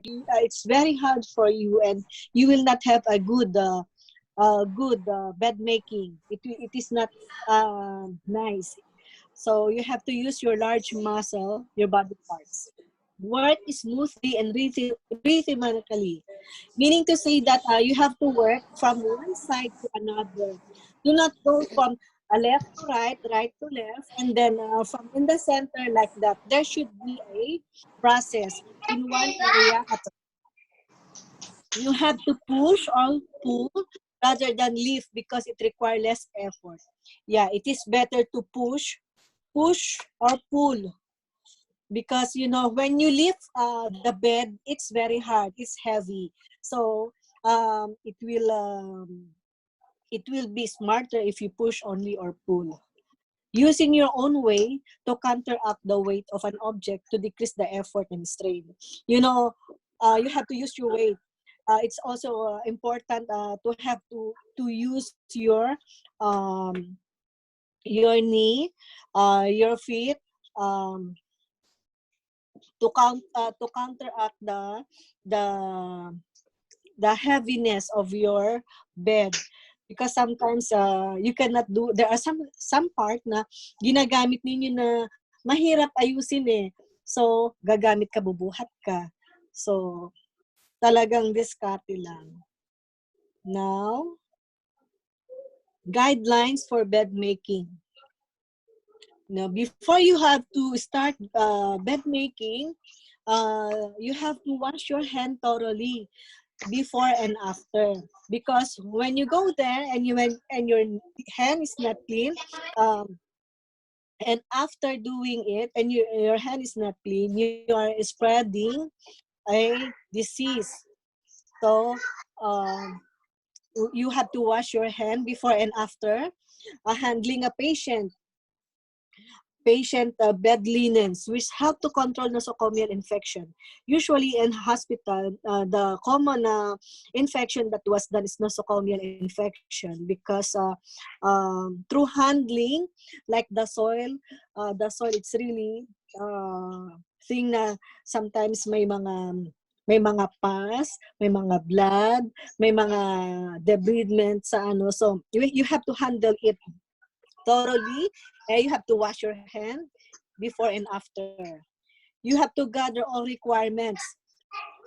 It's very hard for you, and you will not have a good bed making. It is not nice. So you have to use your large muscle, your body parts. Work smoothly and rhythmically, meaning to say that you have to work from one side to another. Do not go from left to right, right to left, and then from in the center like that. There should be a process in one area at a. You have to push or pull rather than lift because it requires less effort. Yeah, it is better to push or pull because when you lift the bed, it's very hard, it's heavy. So it will be smarter if you push only or pull, using your own way to counteract the weight of an object to decrease the effort and strain. You have to use your weight. It's also important to have to use your knee, your feet, um, to counteract the the heaviness of your bed, because sometimes you cannot do. There are some part na ginagamit ninyo na mahirap ayusin so gagamit ka, bubuhat ka. So talagang diskarte lang. Now, guidelines for bed making. Now, before you have to start bed making, you have to wash your hand thoroughly before and after, because when you go there and your hand is not clean, and after doing it and your hand is not clean, you are spreading a disease. So you have to wash your hand before and after handling a patient bed linens, which help to control nosocomial infection. Usually in hospital, the common infection that was done is nosocomial infection, because through handling, like the soil, it's really thing na sometimes may mga pus, may mga blood, may mga debridement sa ano. So you have to handle it thoroughly. You have to wash your hand before and after. You have to gather all requirements,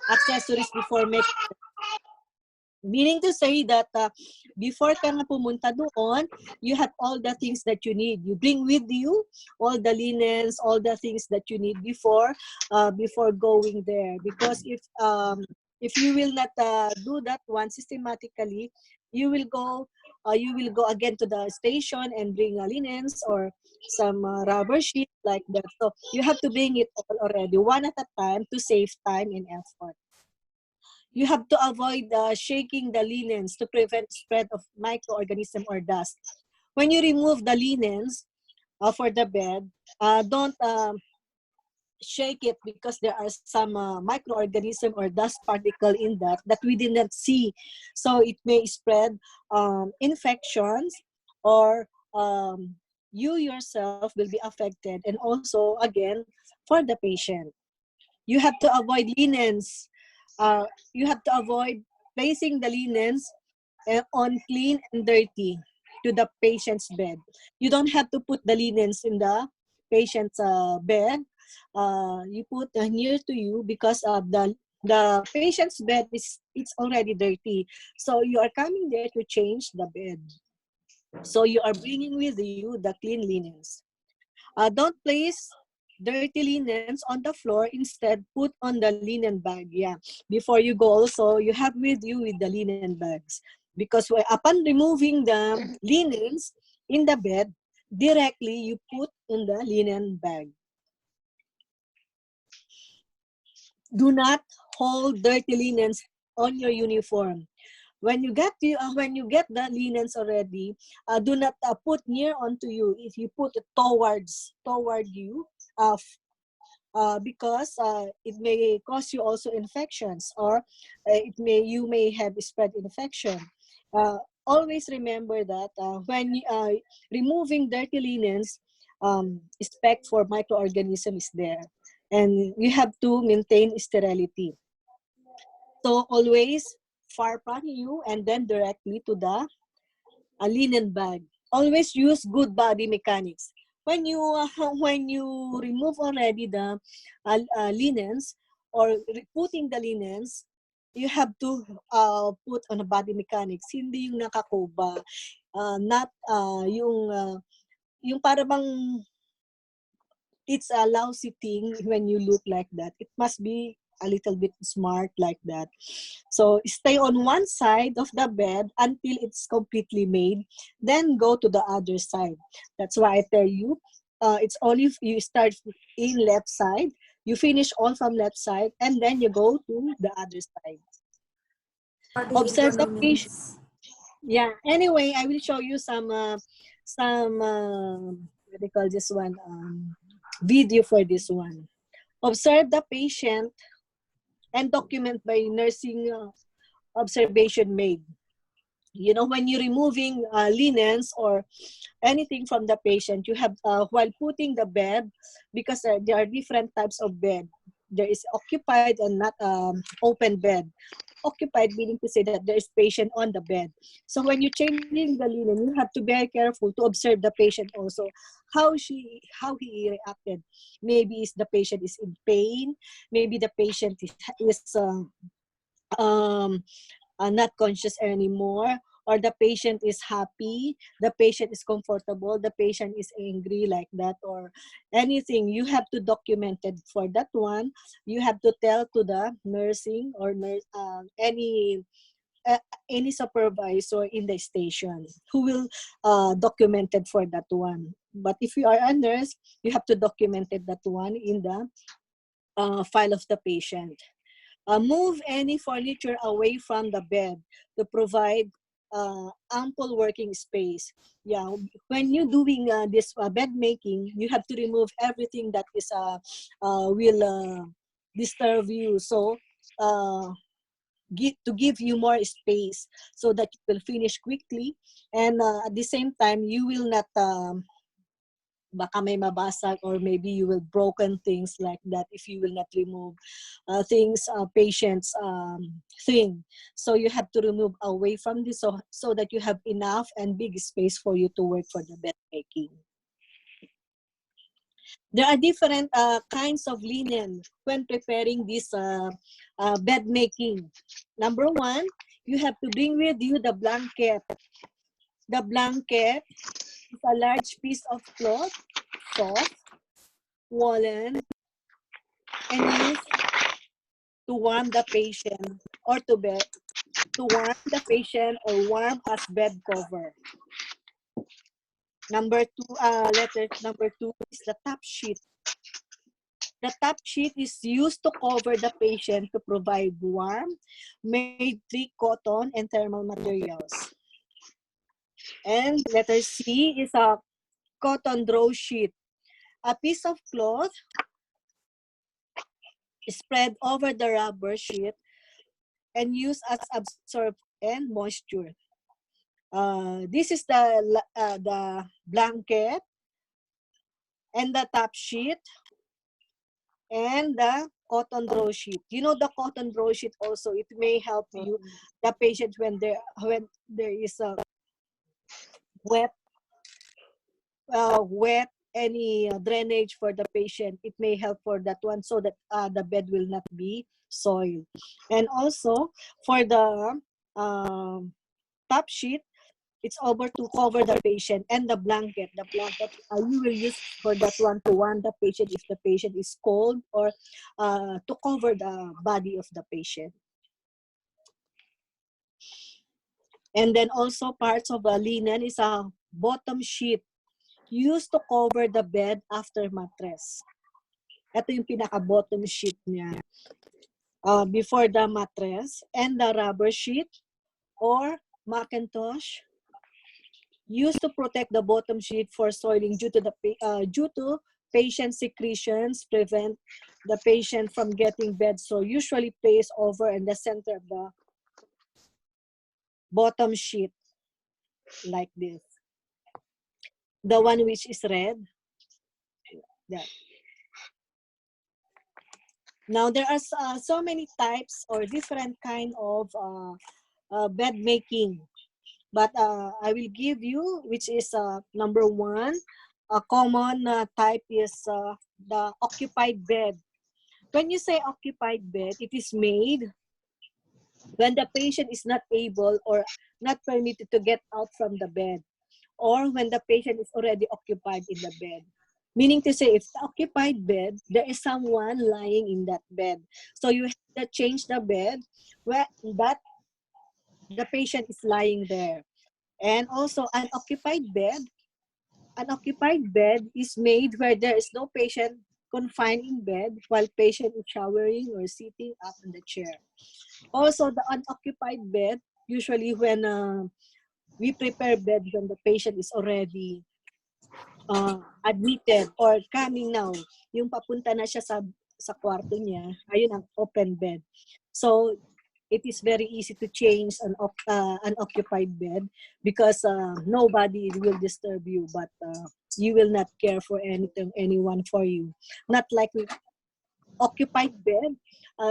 accessories before making. Meaning to say that before ka nga pumunta doon, you have all the things that you need. You bring with you all the linens, all the things that you need before going there. Because if you will not do that one systematically, you will go again to the station and bring linens or some rubber sheet like that. So you have to bring it all already, one at a time, to save time and effort. You have to avoid shaking the linens to prevent spread of microorganism or dust. When you remove the linens for the bed, don't shake it, because there are some microorganism or dust particle in that we did not see. So it may spread infections, or you yourself will be affected, and also again for the patient. You have to avoid linens. You have to avoid placing the linens on clean and dirty to the patient's bed. You don't have to put the linens in the patient's bed. You put near to you, because the patient's bed it's already dirty. So you are coming there to change the bed. So you are bringing with you the clean linens. Don't place dirty linens on the floor. Instead, put on the linen bag. Yeah. Before you go also, you have with you with the linen bags. Because upon removing the linens in the bed, directly you put in the linen bag. Do not hold dirty linens on your uniform. When you get the linens already, do not put near onto you. If you put it toward you, because it may cause you also infections, or you may have spread infection. Always remember that when removing dirty linens, respect for microorganism is there, and you have to maintain sterility. So always far from you and then directly to the linen bag. Always use good body mechanics. When you when you remove already the linens or putting the linens, you have to put on a body mechanics. Hindi yung nakakuba, not yung para bang it's a lousy thing when you look like that. It must be a little bit smart like that. So stay on one side of the bed until it's completely made. Then go to the other side. That's why I tell you, it's only if you start in left side, you finish all from left side, and then you go to the other side. For the Observe the patient. ergonomics. Yeah. Anyway, I will show you some what do you call this one? Video for this one. Observe the patient and document by nursing observation made. You know, when you're removing linens or anything from the patient, you have, while putting the bed, because there are different types of bed. There is occupied and not open bed. Occupied meaning to say that there is patient on the bed. So when you're changing the linen, you have to be very careful to observe the patient also, how he reacted. Maybe is the patient is in pain, maybe the patient is um, not conscious anymore, or the patient is happy, the patient is comfortable, the patient is angry like that, or anything. You have to document it for that one. You have to tell to the nursing or uh, any supervisor in the station who will document it for that one. But if you are a nurse, you have to document it that one in the file of the patient. Move any furniture away from the bed to provide ample working space. Yeah, when you're doing this bed making, you have to remove everything that is will disturb you. So to give you more space so that you will finish quickly, and at the same time you will not baka may mabasag, or maybe you will broken things like that if you will not remove things, patients thing. So you have to remove away from this, so that you have enough and big space for you to work for the bed making. There are different kinds of linen when preparing this bed making. Number one, you have to bring with you the blanket. The blanket is a large piece of cloth, soft, woolen, and used to warm the patient or to warm the patient or warm as bed cover. Letter number two is the top sheet. The top sheet is used to cover the patient to provide warmth, made thick cotton and thermal materials. And letter C is a cotton draw sheet. A piece of cloth is spread over the rubber sheet and used as absorb and moisture. This is the blanket and the top sheet and the cotton draw sheet. You know, the cotton draw sheet also, it may help you, the patient, when there is a wet wet any drainage for the patient, it may help for that one, so that the bed will not be soiled. And also for the top sheet, it's over to cover the patient, and the blanket you will use for that one to warm the patient if the patient is cold, or to cover the body of the patient. And then also parts of the linen is a bottom sheet used to cover the bed after mattress. Ito yung pinaka-bottom sheet niya. Before the mattress, and the rubber sheet or Macintosh used to protect the bottom sheet for soiling due to patient secretions, prevent the patient from getting bed sore. Usually placed over in the center of the bottom sheet like this. The one which is red. Yeah. Now, there are so many types or different kind of bed making. But I will give you, which is number one, a common type is the occupied bed. When you say occupied bed, it is made when the patient is not able or not permitted to get out from the bed, or when the patient is already occupied in the bed. Meaning to say, if the occupied bed, there is someone lying in that bed. So you have to change the bed where that the patient is lying there. And also an occupied bed is made where there is no patient confined in bed while patient is showering or sitting up in the chair. Also, the unoccupied bed, usually when we prepare bed when the patient is already admitted or coming now, yung papunta na siya sa kwarto niya, ayun ang open bed. So, it is very easy to change an occupied bed because nobody will disturb you, but you will not care for anyone for you. Not like with occupied bed,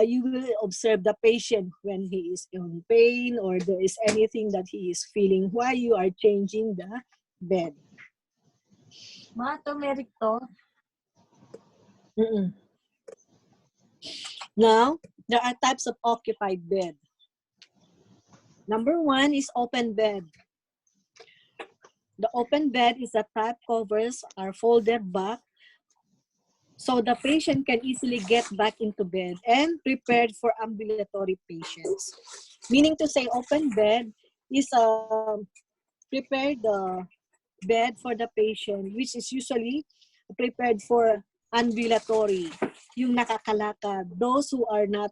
you will observe the patient when he is in pain or there is anything that he is feeling while you are changing the bed. Ma, turmeric to. Mm-mm. Now, there are types of occupied bed. Number one is open bed. The open bed is the type covers are folded back so the patient can easily get back into bed and prepared for ambulatory patients. Meaning to say, open bed is prepared bed for the patient, which is usually prepared for ambulatory, yung nakakalakad, those who are not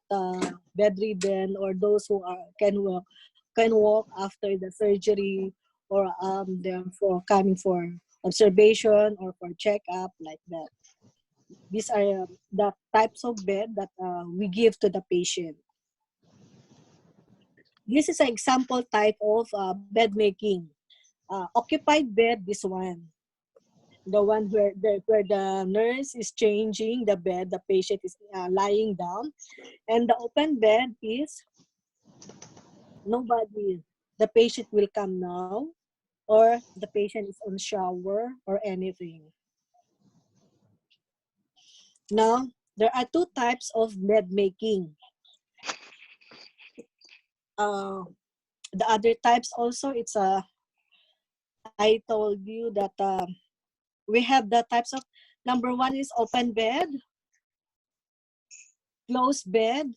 bedridden or those who are can walk after the surgery or for coming for observation or for checkup like that. These are the types of bed that we give to the patient. This is an example type of bed making. Occupied bed, this one. The one where the nurse is changing the bed, the patient is lying down. And the open bed is nobody. The patient will come now or the patient is on shower or anything. Now, there are two types of bed making. The other types also, it's I told you that we have the types of, number one is open bed, closed bed.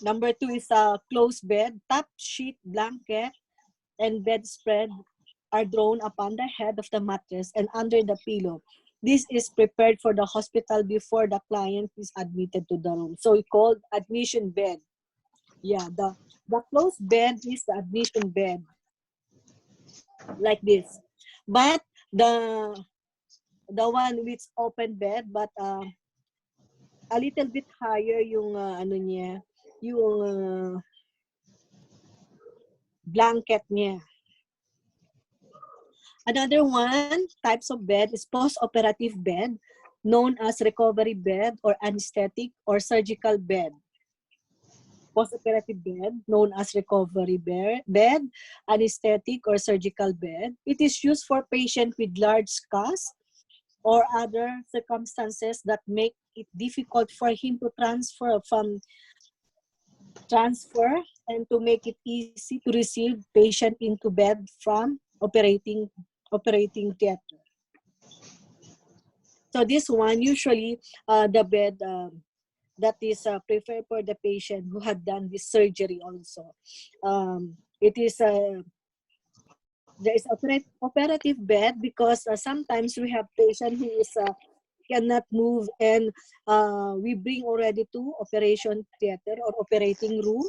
Number two is a closed bed, top sheet, blanket, and bedspread are thrown upon the head of the mattress and under the pillow. This is prepared for the hospital before the client is admitted to the room. So we call admission bed. Yeah, the closed bed is the admission bed, like this. But the one with open bed, but a little bit higher yung ano niya, yung blanket niya. Another one, types of bed is post-operative bed, known as recovery bed or anesthetic or surgical bed. Post-operative bed, known as recovery bed, anesthetic or surgical bed. It is used for patients with large cuts or other circumstances that make it difficult for him to transfer and to make it easy to receive patient into bed from operating theater. So this one, usually the bed that is preferred for the patient who had done this surgery also. It is there is operative bed because sometimes we have patient who is cannot move and we bring already to operation theater or operating room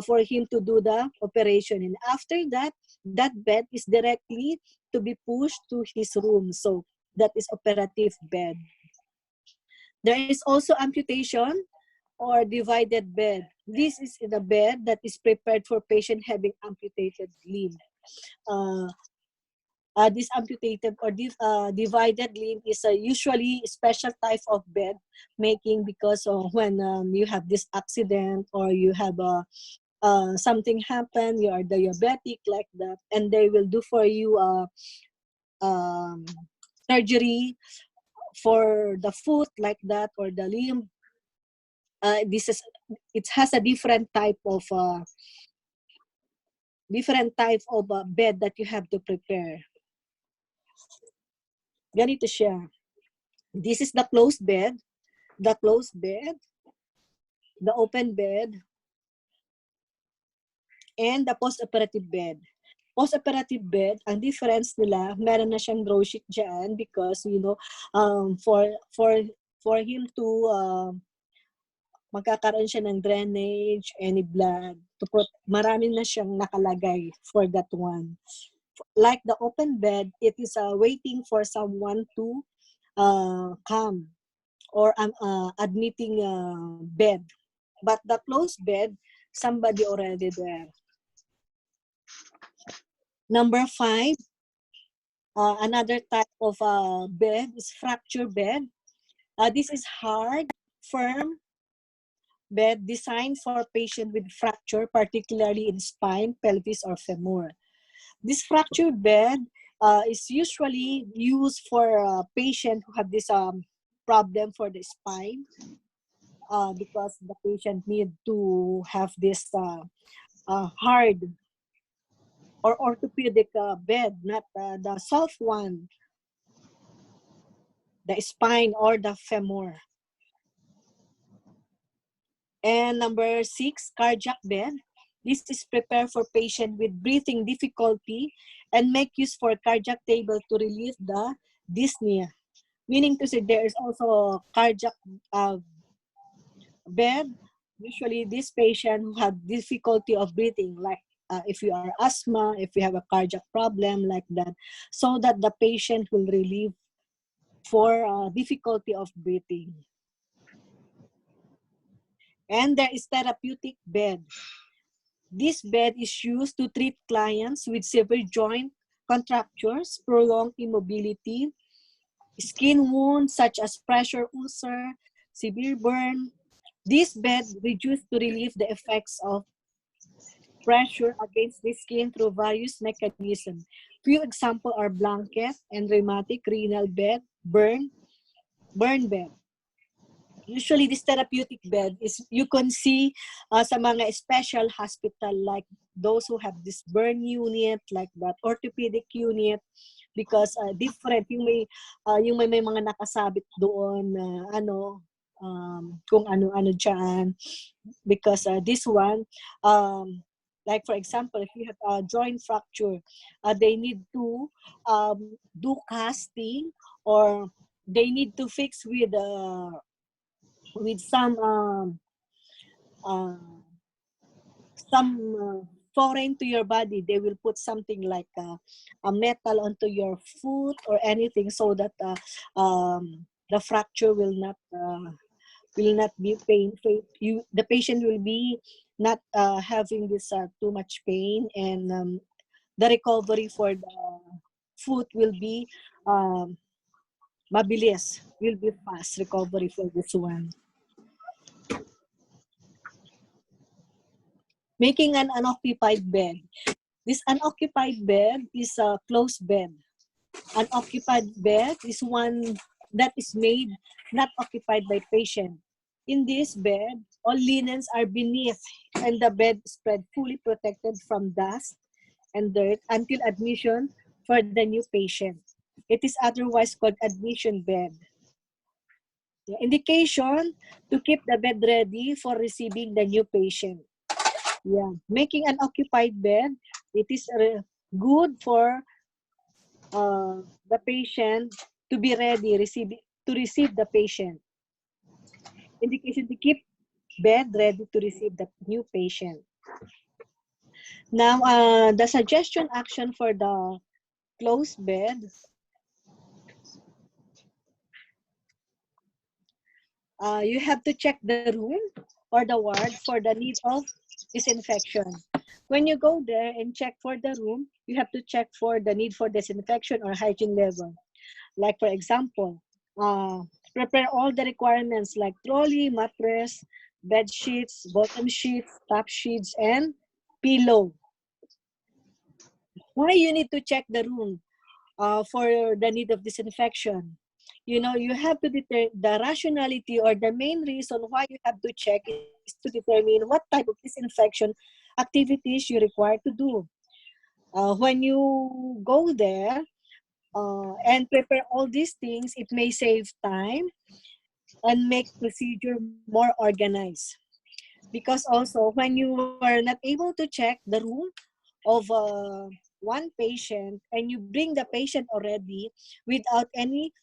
for him to do the operation. And after that, that bed is directly to be pushed to his room. So that is operative bed. There is also amputation or divided bed. This is in a bed that is prepared for patient having amputated limb. This amputated or divided limb is usually a special type of bed making, because when you have this accident or you have something happen, you are diabetic like that, and they will do for you um, surgery for the foot like that, or the limb. This is, it has a different type of bed that you have to prepare. Ganito siya. This is the closed bed, the open bed, and the post-operative bed. Post-operative bed, ang difference nila, meron na siyang draw sheet dyan, because, for him to, magkakaroon siya ng drainage, any blood, marami na siyang nakalagay for that one. Like the open bed, it is waiting for someone to come, or admitting bed. But the closed bed, somebody already there. Number 5, another type of bed is fracture bed. This is hard, firm bed designed for patient with fracture, particularly in spine, pelvis, or femur. This fracture bed is usually used for patients who have this problem for the spine, because the patient need to have this hard or orthopedic bed, not the soft one, the spine or the femur. And number 6, cardiac bed. This is prepared for patient with breathing difficulty and make use for cardiac table to relieve the dyspnea. Meaning to say, there is also a cardiac bed. Usually, this patient who have difficulty of breathing, like if you are asthma, if you have a cardiac problem like that, so that the patient will relieve for difficulty of breathing. And there is therapeutic bed. This bed is used to treat clients with severe joint contractures, prolonged immobility, skin wounds such as pressure ulcer, severe burn. This bed reduced to relieve the effects of pressure against the skin through various mechanisms. Few examples are blanket and rheumatic renal bed, burn bed. Usually, this therapeutic bed is, you can see sa mga special hospital, like those who have this burn unit, like that, orthopedic unit, because different, yung may mga nakasabit doon na kung ano-ano dyan, because this one, like for example, if you have a joint fracture, they need to do casting, or they need to fix with some foreign to your body. They will put something like a metal onto your foot or anything, so that the fracture will not be painful. The patient will be not having this too much pain, and the recovery for the foot will be mabilis, will be fast recovery for this one. Making an unoccupied bed. This unoccupied bed is a closed bed. Unoccupied bed is one that is made not occupied by patient. In this bed, all linens are beneath, and the bed is spread fully protected from dust and dirt until admission for the new patient. It is otherwise called admission bed. The indication to keep the bed ready for receiving the new patient. Yeah, making an occupied bed, it is good for the patient to be ready to receive the patient. Indication to keep bed ready to receive the new patient. Now, the suggestion action for the closed bed. You have to check the room or the ward for the need of disinfection. When you go there and check for the room, you have to check for the need for disinfection or hygiene level. Like for example, uh, prepare all the requirements like trolley, mattress, bed sheets, bottom sheets, top sheets, and pillow. Why you need to check the room for the need of disinfection? You know, you have to determine the rationality or the main reason why you have to check is to determine what type of disinfection activities you require to do. When you go there and prepare all these things, it may save time and make procedure more organized. Because also, when you were not able to check the room of one patient and you bring the patient already without any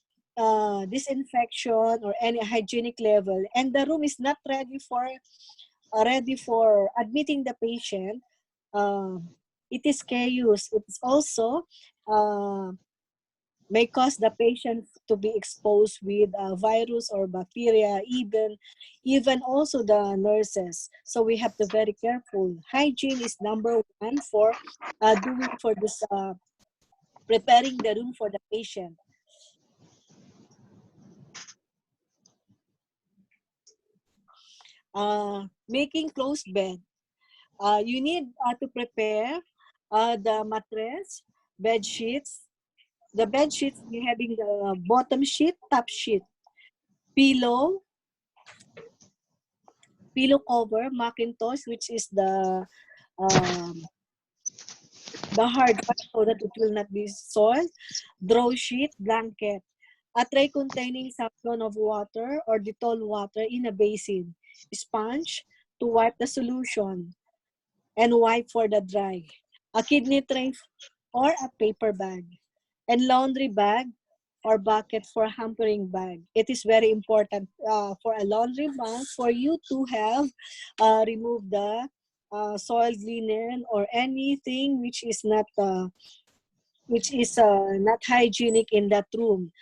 disinfection or any hygienic level, and the room is not ready for admitting the patient, uh, it is chaos. It is also uh, may cause the patient to be exposed with virus or bacteria, even also the nurses. So we have to very careful. Hygiene is number one for doing for this preparing the room for the patient. Making closed bed. You need to prepare the mattress, bed sheets. The bed sheets, we having the bottom sheet, top sheet, pillow, pillow cover, Macintosh, which is um, the hard part so that it will not be soiled, draw sheet, blanket, a tray containing saffron of water or Dettol water in a basin, sponge to wipe the solution, and wipe for the dry, a kidney tray or a paper bag, and laundry bag or bucket for hampering bag. It is very important for a laundry bag for you to have remove the soiled linen or anything which is not hygienic in that room.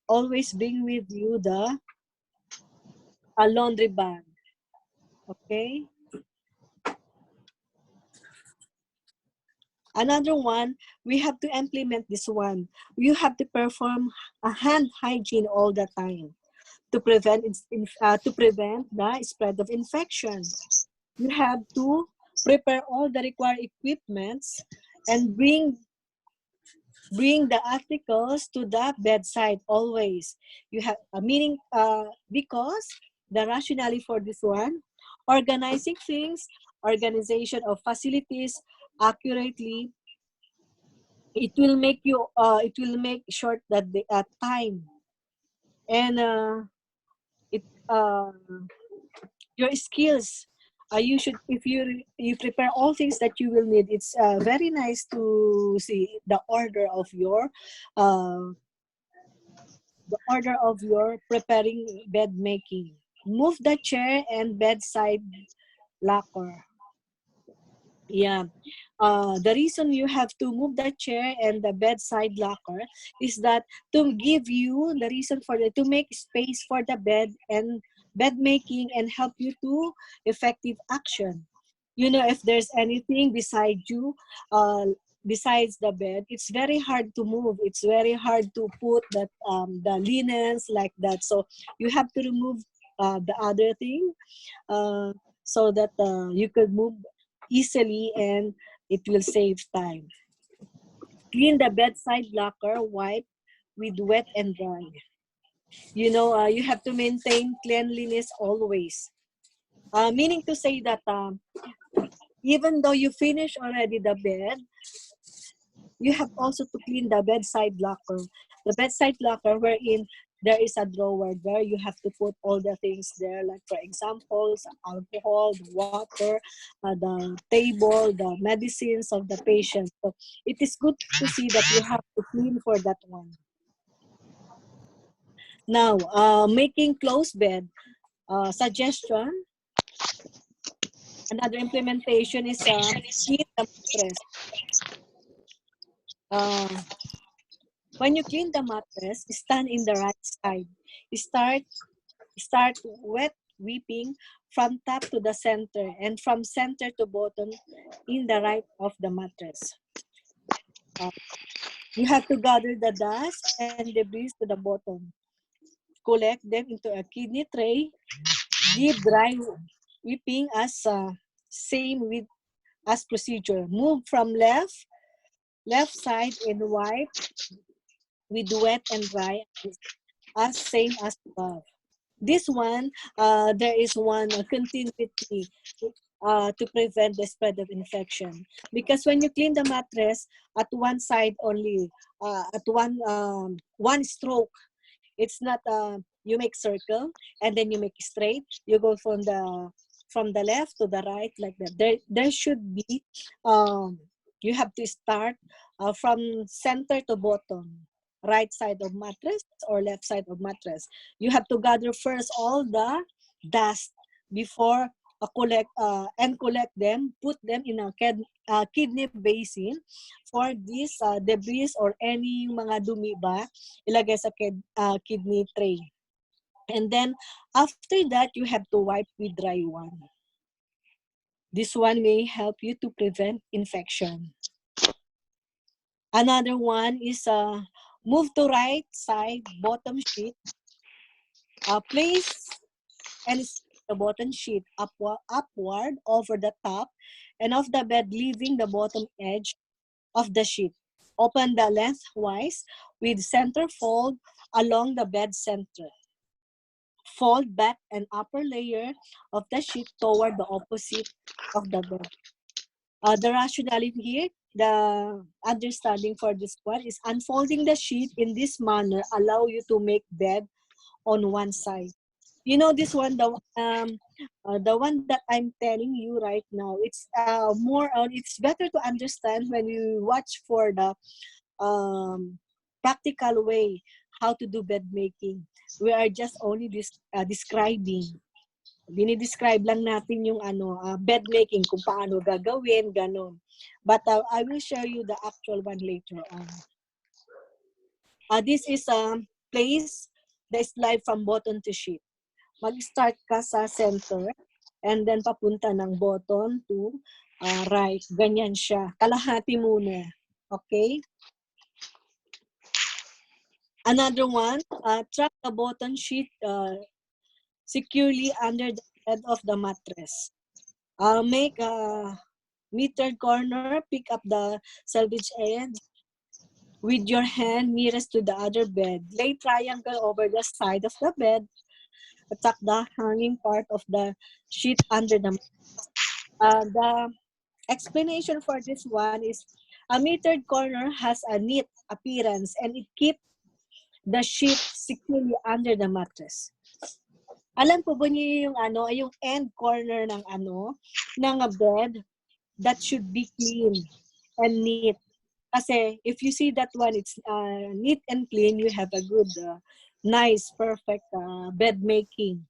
Always bring with you the laundry bag. Okay. Another one, we have to implement this one. You have to perform a hand hygiene all the time to prevent the spread of infection. You have to prepare all the required equipments and bring the articles to the bedside always. You have a meaning because the rationale for this one, organizing things, organization of facilities accurately, it will make short that the time and it your skills. You should, if you prepare all things that you will need, it's very nice to see uh, the order of your preparing bed making. Move the chair and bedside locker. Yeah. The reason you have to move the chair and the bedside locker is that to give you the reason for to make space for the bed and bed making and help you to effective action. You know, if there's anything beside you, uh, besides the bed, it's very hard to move. It's very hard to put that the linens like that. So you have to remove the other thing uh, so that you could move easily and it will save time. Clean the bedside locker, wipe with wet and dry. You know, you have to maintain cleanliness always. Meaning to say that even though you finish already the bed, you have also to clean the bedside locker. The bedside locker wherein there is a drawer there. You have to put all the things there, like for example, alcohol, the water, the table, the medicines of the patient. So it is good to see that you have to clean for that one. Now, making closed bed suggestion. Another implementation is clean the mattress. Uh, when you clean the mattress, stand in the right side. Start start wet whipping from top to the center and from center to bottom in the right of the mattress. Uh, you have to gather the dust and debris to the bottom. Collect them into a kidney tray. Give dry whipping as same with as procedure. Move from left side and wipe with wet and dry as same as above. This one, there is one continuity to prevent the spread of infection. Because when you clean the mattress at one side only, at one stroke, it's not you make circle and then you make straight. You go from the left to the right like that. There should be you have to start from center to bottom, right side of mattress or left side of mattress. You have to gather first all the dust before collect them, put them in a kidney basin for this debris or any mga dumi ba, ilagay sa kidney tray. And then, after that, you have to wipe with dry one. This one may help you to prevent infection. Another one is move to right side bottom sheet. Place and the bottom sheet upward over the top and of the bed, leaving the bottom edge of the sheet. Open the lengthwise with center fold along the bed center. Fold back an upper layer of the sheet toward the opposite of the bed. The rationale here, the understanding for this one is unfolding the sheet in this manner allow you to make bed on one side. You know this one, the one that I'm telling you right now, it's more on, it's better to understand when you watch for the practical way how to do bed making. We are just only describing. Dinidescribe lang natin yung bed making, kung paano gagawin, ganon. But I will share you the actual one later on. This is place the slide from bottom to sheet. Mag-start ka sa center and then papunta ng bottom to right. Ganyan siya. Kalahati muna. Okay? Another one, track the bottom sheet securely under the head of the mattress. Make a metered corner, pick up the selvage edge with your hand nearest to the other bed. Lay triangle over the side of the bed. Tuck the hanging part of the sheet under the the explanation for this one is a metered corner has a neat appearance and it keeps the sheet securely under the mattress. Alam po ba niyo yung end corner ng ng bed that should be clean and neat. Kasi if you see that one, it's neat and clean, you have a good, nice, perfect bed making.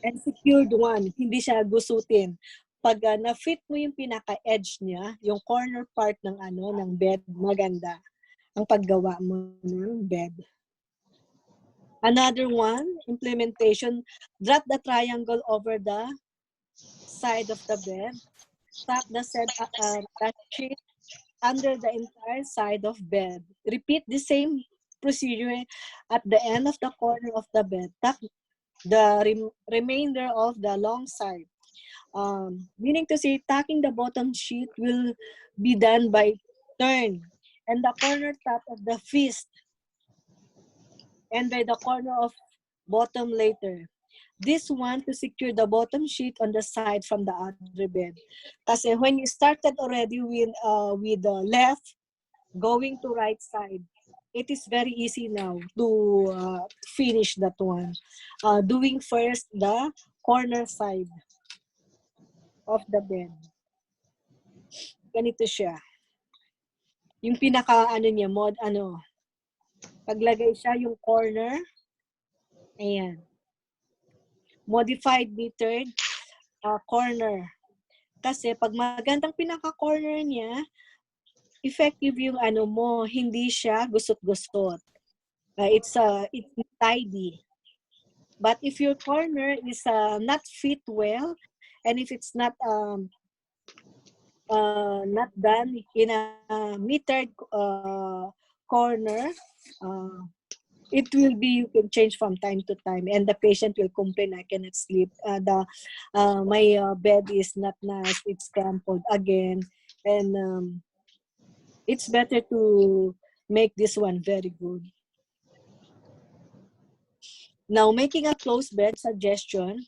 And secured one, hindi siya gusutin. Pag na-fit mo yung pinaka-edge niya, yung corner part ng ng bed, maganda ang paggawa mo ng bed. Another one, implementation, drop the triangle over the side of the bed, tap the sheet under the entire side of bed. Repeat the same procedure at the end of the corner of the bed. Tuck the remainder of the long side. Meaning to say, tacking the bottom sheet will be done by turn and the corner top of the fist and by the corner of bottom later. This one to secure the bottom sheet on the side from the other bed. Kasi when you started already with the left going to right side, it is very easy now to finish that one. Doing first the corner side of the bed. Ganito siya. Yung pinaka niya paglagay siya yung corner. Ayan. Modified metered corner. Kasi pag magandang pinaka-corner niya, effective yung hindi siya gusot-gusot. It's tidy. But if your corner is not fit well, and if it's not done in a metered corner, uh, it will be, you can change from time to time, and the patient will complain, I cannot sleep. My bed is not nice. It's crumpled again, and it's better to make this one very good. Now, making a closed bed suggestion,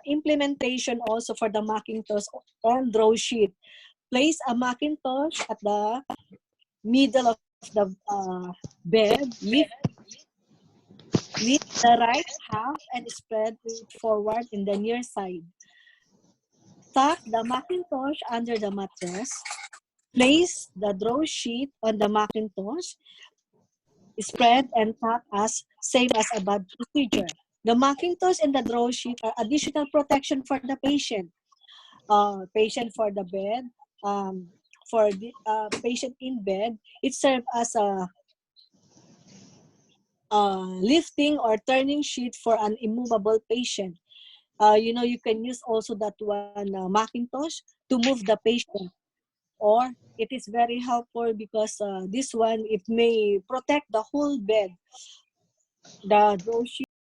implementation also for the Macintosh and draw sheet. Place a Macintosh at the middle of the bed, lift the right half and spread it forward in the near side. Tuck the Macintosh under the mattress. Place the draw sheet on the Macintosh. Spread and tuck as same as a bed procedure. The Macintosh and the draw sheet are additional protection for the patient. Patient for the bed, for the patient in bed, it serves as a lifting or turning sheet for an immovable patient. You can use also that one Macintosh to move the patient, or it is very helpful because this one, it may protect the whole bed. The draw sheet